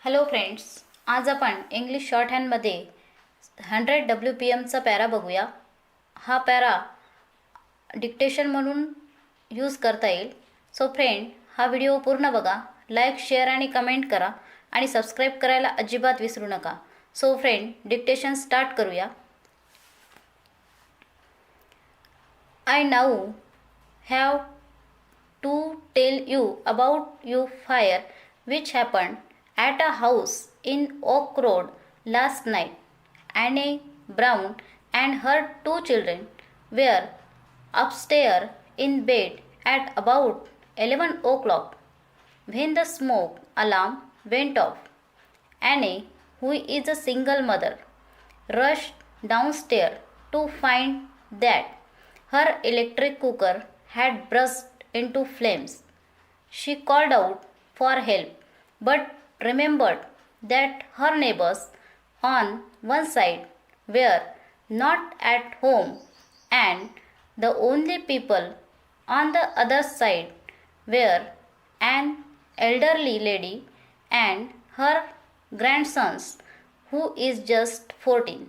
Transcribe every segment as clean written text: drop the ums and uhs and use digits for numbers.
Hello friends, आज आपण English शॉर्टहँडमध्ये 100 WPMचा para बघूया. हा पॅरा डिक्टेशन म्हणून यूज करता येईल. सो फ्रेंड, हा व्हिडिओ पूर्ण बघा, लाईक, शेअर आणि कमेंट करा आणि सबस्क्राईब करायला अजिबात विसरू नका. सो फ्रेंड, डिक्टेशन स्टार्ट करूया. I now have to tell you about your fire which happened at a house in Oak Road last night. Annie Brown and her two children were upstairs in bed at about 11 o'clock when the smoke alarm went off. Annie, who is a single mother, rushed downstairs to find that her electric cooker had burst into flames. She called out for help, but remembered that her neighbors on one side were not at home and the only people on the other side were an elderly lady and her grandsons, who is just 14.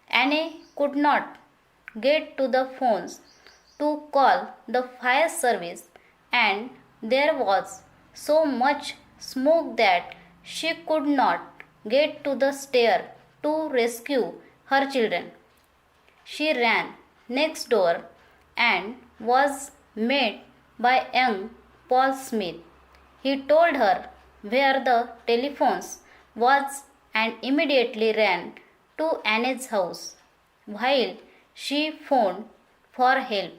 Annie could not get to the phones to call the fire service, and there was so much smoke that she could not get to the stair to rescue her children. She ran next door and was met by young Paul Smith. He told her where the telephones was and immediately ran to Annie's house while she phoned for help.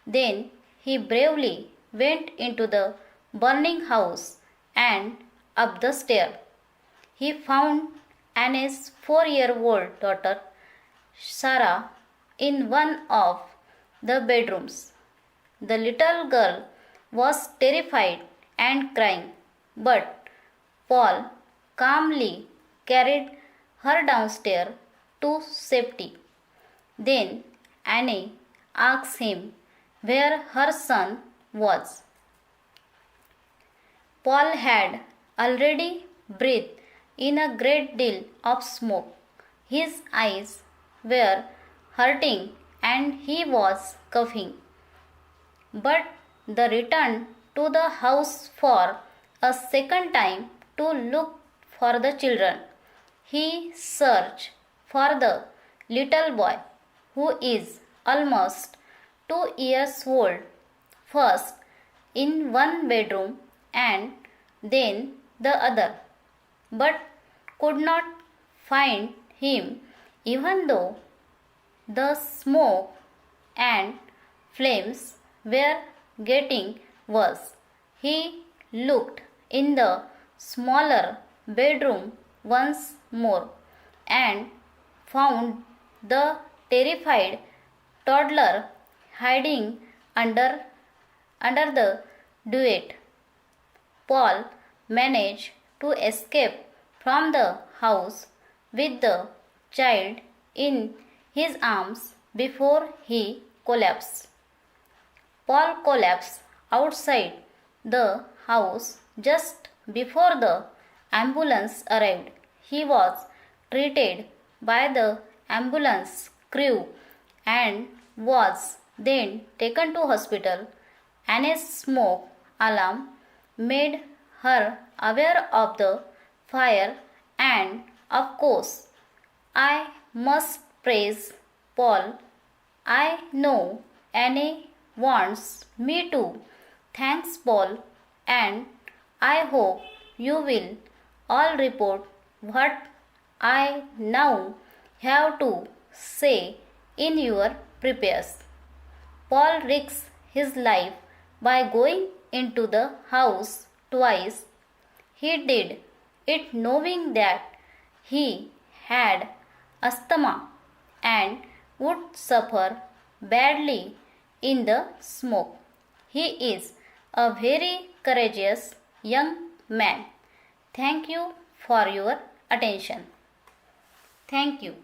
Then he bravely went into the burning house and up the stair. He found Annie's 4-year-old daughter, Sarah, in one of the bedrooms. The little girl was terrified and crying, but Paul calmly carried her downstairs to safety. Then Annie asked him where her son was. Paul had already breathed in a great deal of smoke. His eyes were hurting and he was coughing. But the return to the house for a second time to look for the children. He searched for the little boy, who is almost 2 years old, first in one bedroom and then the other, but could not find him even though the smoke and flames were getting worse. He looked in the smaller bedroom once more and found the terrified toddler hiding under the duvet. Paul managed to escape from the house with the child in his arms before he collapsed. Paul collapsed outside the house just before the ambulance arrived. He was treated by the ambulance crew and was then taken to hospital. Annie's smoke alarm made her aware of the fire, and of course I must praise Paul. I know Annie wants me to. Thanks, Paul, and I hope you will all report what I now have to say in your prayers. Paul risked his life by going into the house twice. He did it knowing that he had asthma and would suffer badly in the smoke. He is a very courageous young man. Thank you for your attention. Thank you.